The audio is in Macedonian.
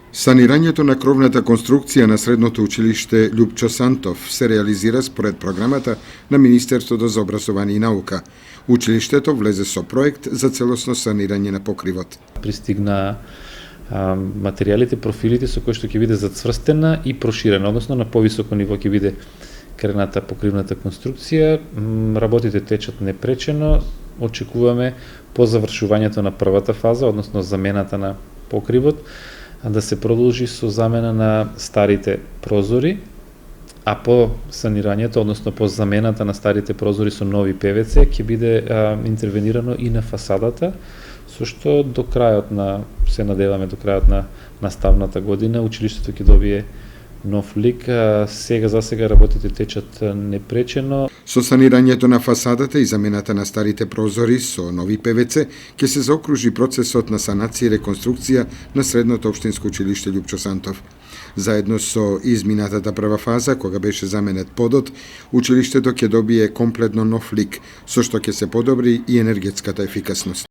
Санирањето на кровната конструкција на средното училиште Љупчо Сантов се реализира според програмата на Министерството за образование и наука. Училиштето влезе со проект за целосно санирање на покривот. Пристигна материјалите, профилите со кои што ќе биде зацврстена и проширена, односно на повисоко ниво ќе биде крената покривната конструкција. Работите течат непречено. Очекуваме по завршувањето на првата фаза, односно замената на покривот, да се продолжи со замена на старите прозори, а по санирањето, односно по замената на старите прозори со нови ПВЦ, ќе биде интервенирано и на фасадата, со што до крајот на, се надеваме до крајот на наставната година, училиштето ќе добие нов лик. За сега работите течат непречено. Со санирањето на фасадата и замената на старите прозори со нови ПВЦ ќе се заокружи процесот на санација и реконструкција на средното општинско училиште Љупчо Сантов. Заедно со изминатата прва фаза, кога беше заменет подот, училиштето ќе добие комплетно нов лик, со што ќе се подобри и енергетската ефикасност.